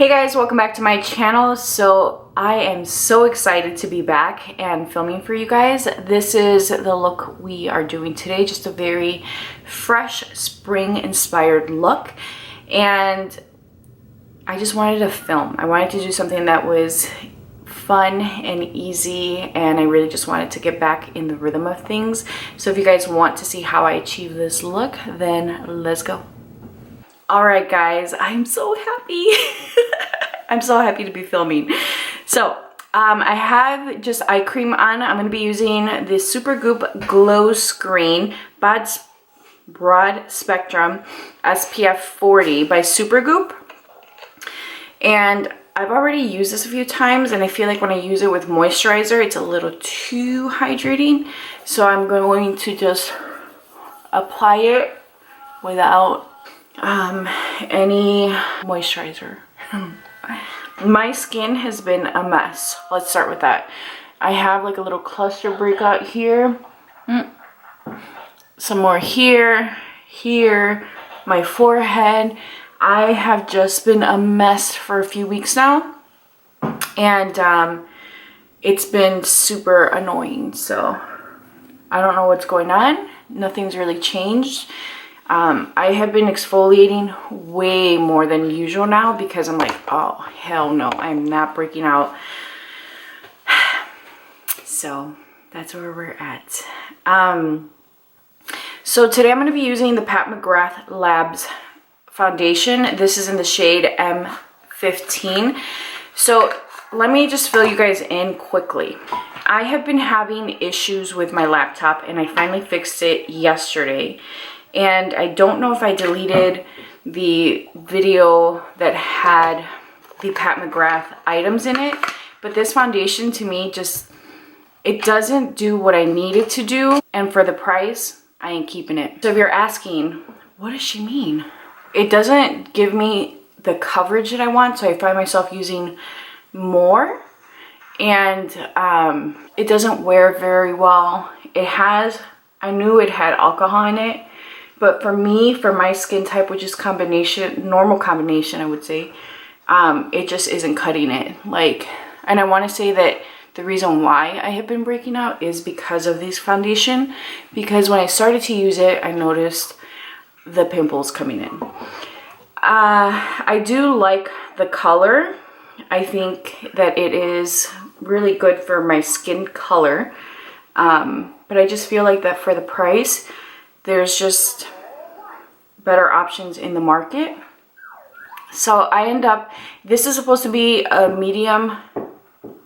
Hey guys, welcome back to my channel. So I am so excited to be back and filming for you guys. This is the look we are doing today, just a very fresh spring inspired look. And I just wanted to film. I wanted to do something that was fun and easy, and I really just wanted to get back in the rhythm of things. So if you guys want to see how I achieve this look, then let's go. All right guys, I'm so happy. I'm so happy to be filming. So I have just eye cream on. I'm going to be using the Supergoop Glow Screen Broad Spectrum SPF 40 by Supergoop. And I've already used this a few times, and I feel like when I use it with moisturizer, it's a little too hydrating. So I'm going to just apply it without any moisturizer. My skin has been a mess. Let's start with that. I have like a little cluster breakout here, some more here, my forehead. I have just been a mess for a few weeks now, and it's been super annoying. So I don't know what's going on. Nothing's really changed. I have been exfoliating way more than usual now because I'm like, oh, hell no, I'm not breaking out. So that's where we're at. So today I'm going to be using the Pat McGrath Labs foundation. This is in the shade M15. So let me just fill you guys in quickly. I have been having issues with my laptop, and I finally fixed it yesterday. And I don't know if I deleted the video that had the Pat McGrath items in it, but this foundation to me just, it doesn't do what I need it to do. And for the price, I ain't keeping it. So if you're asking, what does she mean? It doesn't give me the coverage that I want, so I find myself using more. And it doesn't wear very well. It has, I knew it had alcohol in it. But for me, for my skin type, which is normal combination, I would say, it just isn't cutting it. And I want to say that the reason why I have been breaking out is because of this foundation. Because when I started to use it, I noticed the pimples coming in. I do like the color. I think that it is really good for my skin color. But I just feel like that for the price, there's just better options in the market. So I end up, this is supposed to be a medium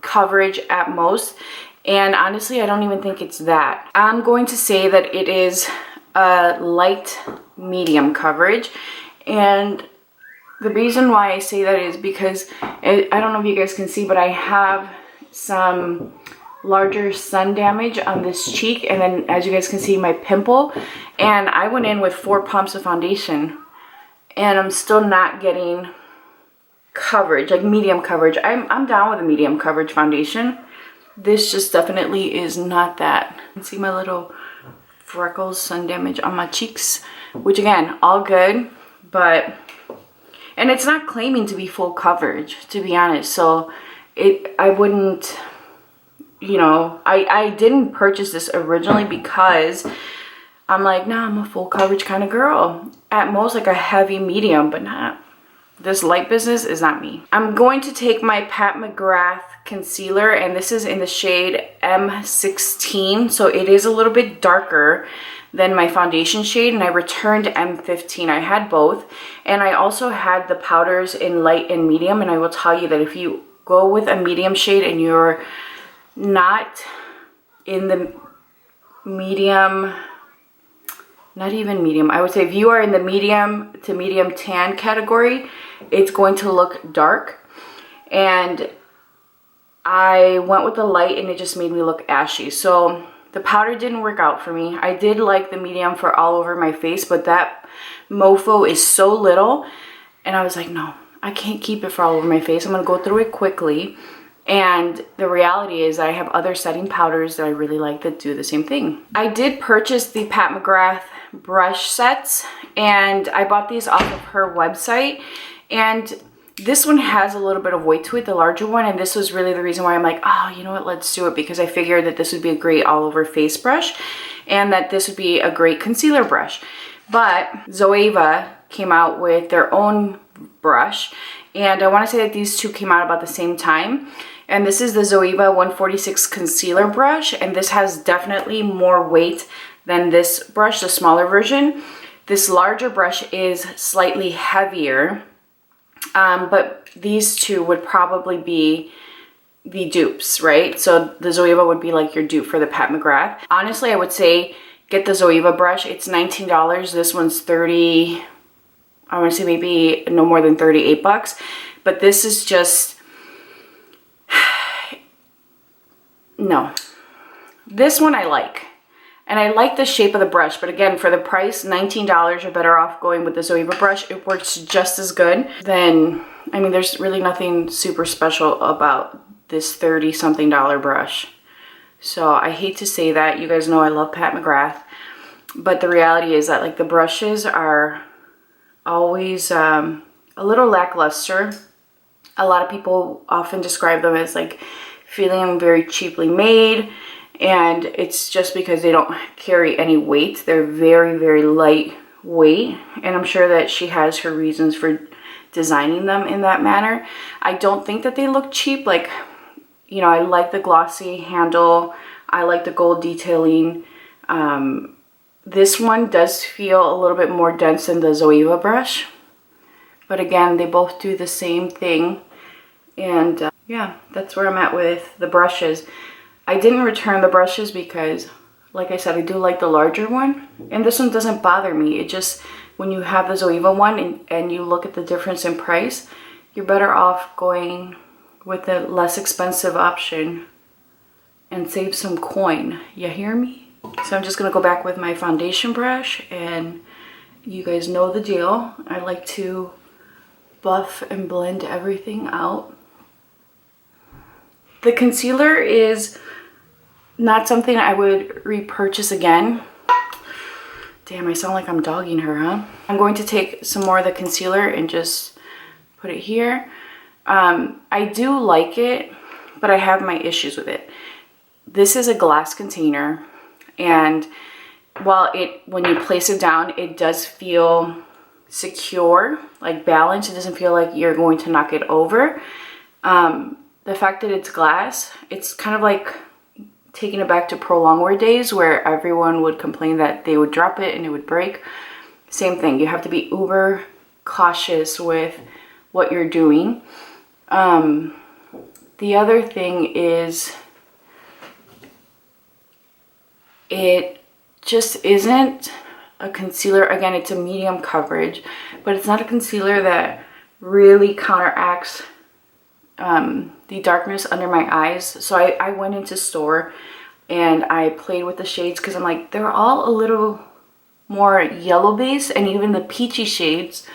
coverage at most, and honestly I don't even think it's that. I'm going to say that it is a light medium coverage, and the reason why I say that is because I don't know if you guys can see, but I have some larger sun damage on this cheek, and then as you guys can see, my pimple. And I went in with 4 pumps of foundation, and I'm still not getting coverage, like medium coverage. I'm down with a medium coverage foundation. This just definitely is not that. You can see my little freckles, sun damage on my cheeks, which again, all good, but, and it's not claiming to be full coverage, to be honest. So I wouldn't, you know, I didn't purchase this originally because I'm like, nah, I'm a full coverage kind of girl. At most like a heavy medium, but not. This light business is not me. I'm going to take my Pat McGrath concealer, and this is in the shade M16. So it is a little bit darker than my foundation shade, and I returned M15. I had both, and I also had the powders in light and medium, and I will tell you that if you go with a medium shade and you're not in the medium, not even medium, I would say if you are in the medium to medium tan category, it's going to look dark. And I went with the light, and it just made me look ashy. So the powder didn't work out for me. I did like the medium for all over my face, but that mofo is so little, and I was like, no, I can't keep it for all over my face. I'm gonna go through it quickly. And the reality is I have other setting powders that I really like that do the same thing. I did purchase the Pat McGrath brush sets, and I bought these off of her website. And This one has a little bit of weight to it, the larger one, and this was really the reason why I'm like, oh, you know what, let's do it, because I figured that this would be a great all over face brush and that this would be a great concealer brush. But Zoeva came out with their own brush, and I want to say that these two came out about the same time. And this is the Zoeva 146 concealer brush, and this has definitely more weight than this brush, the smaller version. This larger brush is slightly heavier. But these two would probably be the dupes, right? So the Zoeva would be like your dupe for the Pat McGrath. Honestly, I would say get the Zoeva brush. It's $19. This one's 30, I want to say maybe no more than 38 bucks. But this is just, no. This one I like. And I like the shape of the brush, but again, for the price, $19, you're better off going with the Zoeva brush. It works just as good. Then, I mean, there's really nothing super special about this $30-something brush. So I hate to say that. You guys know I love Pat McGrath. But the reality is that like the brushes are always a little lackluster. A lot of people often describe them as like feeling very cheaply made. And it's just because they don't carry any weight. They're very, very lightweight. And I'm sure that she has her reasons for designing them in that manner. I don't think that they look cheap. Like, you know, I like the glossy handle. I like the gold detailing. This one does feel a little bit more dense than the Zoeva brush. But again, they both do the same thing. And yeah, that's where I'm at with the brushes. I didn't return the brushes because, like I said, I do like the larger one. And this one doesn't bother me. It just, when you have the Zoeva one and you look at the difference in price, you're better off going with the less expensive option and save some coin. You hear me? So I'm just going to go back with my foundation brush, and you guys know the deal. I like to buff and blend everything out. The concealer is not something I would repurchase again. Damn, I sound like I'm dogging her, huh? I'm going to take some more of the concealer and just put it here. I do like it, but I have my issues with it. This is a glass container, and while when you place it down, it does feel secure, like balanced. It doesn't feel like you're going to knock it over. The fact that it's glass, it's kind of like taking it back to Pro Longwear days where everyone would complain that they would drop it and it would break. Same thing. You have to be uber cautious with what you're doing. The other thing is it just isn't a concealer. Again, it's a medium coverage, but it's not a concealer that really counteracts the darkness under my eyes. So I went into store and I played with the shades because I'm like, they're all a little more yellow based, and even the peachy shades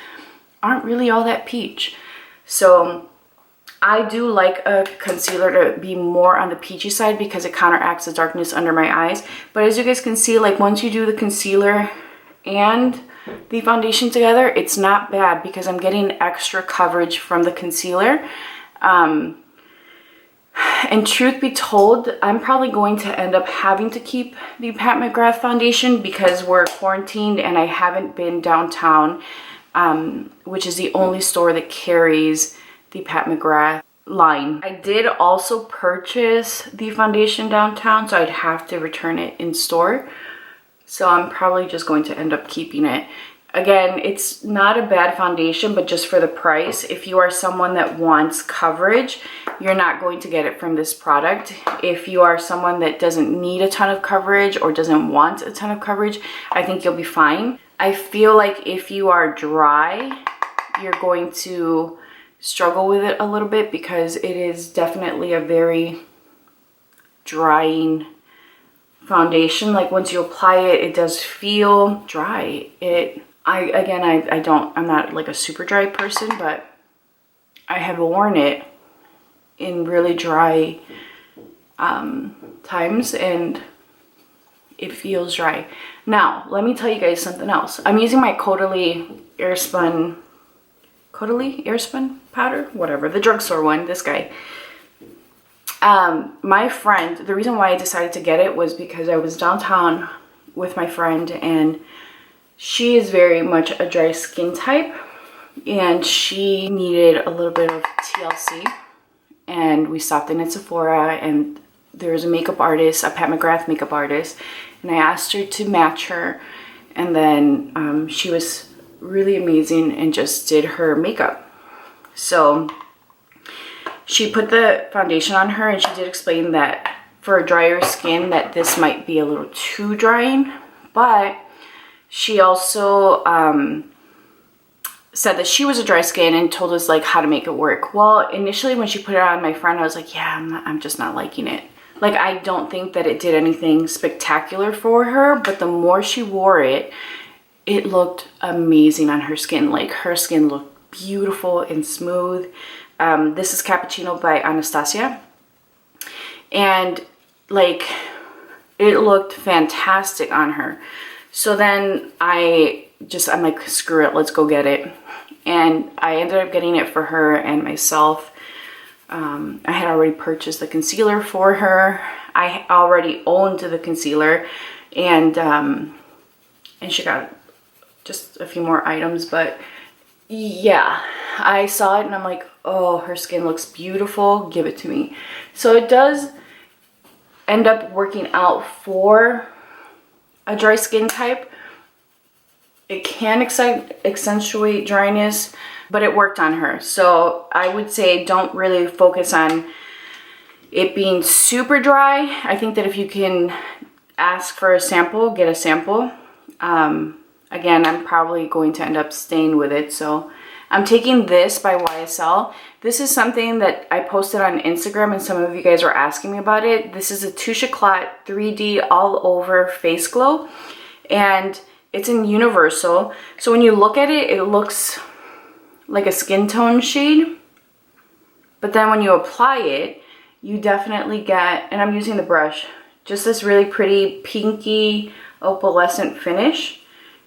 aren't really all that peach. So I do like a concealer to be more on the peachy side because it counteracts the darkness under my eyes. But as you guys can see, like once you do the concealer and the foundation together, it's not bad because I'm getting extra coverage from the concealer. And truth be told, I'm probably going to end up having to keep the Pat McGrath foundation because we're quarantined and I haven't been downtown, which is the only store that carries the Pat McGrath line. I did also purchase the foundation downtown, so I'd have to return it in store. So I'm probably just going to end up keeping it. Again, it's not a bad foundation, but just for the price, if you are someone that wants coverage, you're not going to get it from this product. If you are someone that doesn't need a ton of coverage or doesn't want a ton of coverage, I think you'll be fine. I feel like if you are dry, you're going to struggle with it a little bit because it is definitely a very drying foundation. Like once you apply it, it does feel dry. I'm not like a super dry person, but I have worn it in really dry times and it feels dry. Now, let me tell you guys something else. I'm using my Caudalie Airspun Caudalie Airspun powder, whatever, the drugstore one, this guy. My friend, the reason why I decided to get it was because I was downtown with my friend, and she is very much a dry skin type, and she needed a little bit of TLC, and we stopped in at Sephora, and there was a makeup artist, a Pat McGrath makeup artist, and I asked her to match her, and then she was really amazing and just did her makeup. So she put the foundation on her, and she did explain that for a drier skin that this might be a little too drying, but she also said that she was a dry skin and told us like how to make it work. Well, initially when she put it on my friend, I was like, yeah, I'm just not liking it. Like, I don't think that it did anything spectacular for her, but the more she wore it, it looked amazing on her skin. Like, her skin looked beautiful and smooth. This is Cappuccino by Anastasia. And, like, it looked fantastic on her. So then I'm like, screw it, let's go get it. And I ended up getting it for her and myself. I had already purchased the concealer for her. I already owned the concealer, and she got just a few more items, but yeah, I saw it and I'm like, oh, her skin looks beautiful, give it to me. So it does end up working out for a dry skin type. It can accentuate dryness, but it worked on her. So I would say don't really focus on it being super dry. I think that if you can ask for a sample, get a sample. Again, I'm probably going to end up staying with it. So I'm taking this by YSL. This is something that I posted on Instagram and some of you guys were asking me about it. This is a Touche Éclat 3D all over face glow, and it's in universal. So when you look at it, it looks like a skin tone shade, but then when you apply it, you definitely get, and I'm using the brush, just this really pretty pinky opalescent finish.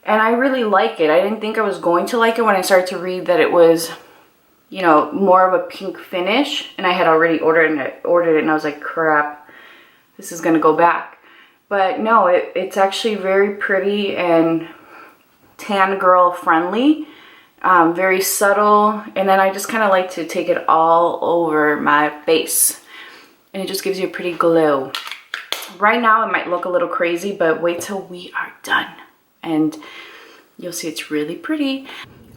And I really like it. I didn't think I was going to like it when I started to read that it was, you know, more of a pink finish, and I had already ordered it, and I was like, crap, this is gonna go back. But no, it's actually very pretty and tan girl friendly, very subtle, and then I just kind of like to take it all over my face, and it just gives you a pretty glow. Right now it might look a little crazy, but wait till we are done and you'll see it's really pretty.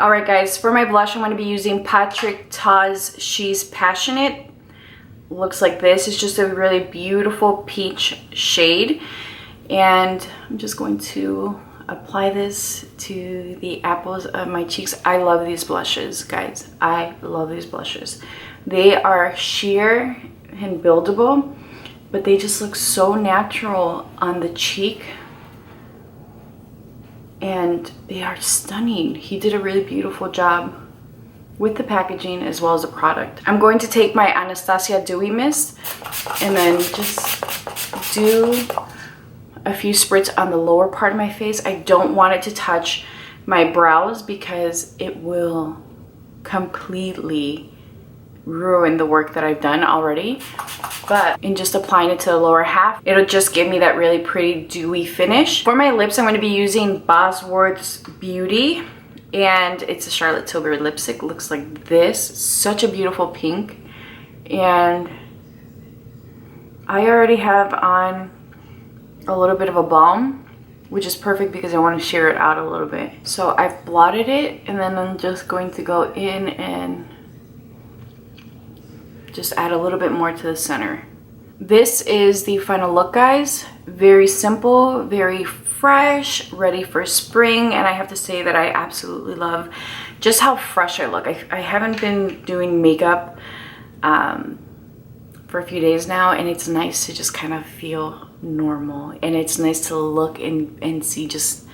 All right, guys, for my blush, I'm going to be using Patrick Ta's She's Passionate. Looks like this. It's just a really beautiful peach shade. And I'm just going to apply this to the apples of my cheeks. I love these blushes, guys. I love these blushes. They are sheer and buildable, but they just look so natural on the cheek. And they are stunning. He did a really beautiful job with the packaging as well as the product. I'm going to take my Anastasia Dewy Mist and then just do a few spritz on the lower part of my face. I don't want it to touch my brows because it will completely ruin the work that I've done already. But in just applying it to the lower half, it'll just give me that really pretty dewy finish. For my lips, I'm going to be using Bosworth's Beauty, and it's a Charlotte Tilbury lipstick. Looks like this. Such a beautiful pink. And I already have on a little bit of a balm, which is perfect because I want to sheer it out a little bit. So I've blotted it, and then I'm just going to go in and just add a little bit more to the center. This is the final look, guys. Very simple, very fresh, ready for spring, and I have to say that I absolutely love just how fresh I look. I haven't been doing makeup for a few days now, and it's nice to just kind of feel normal, and it's nice to look and see just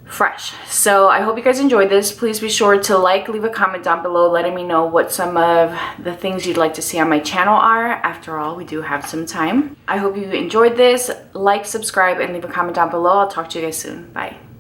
fresh. So I hope you guys enjoyed this. Please be sure to leave a comment down below letting me know what some of the things you'd like to see on my channel are. After all, we do have some time. I hope you enjoyed this. Like, subscribe, and leave a comment down below. I'll talk to you guys soon. Bye.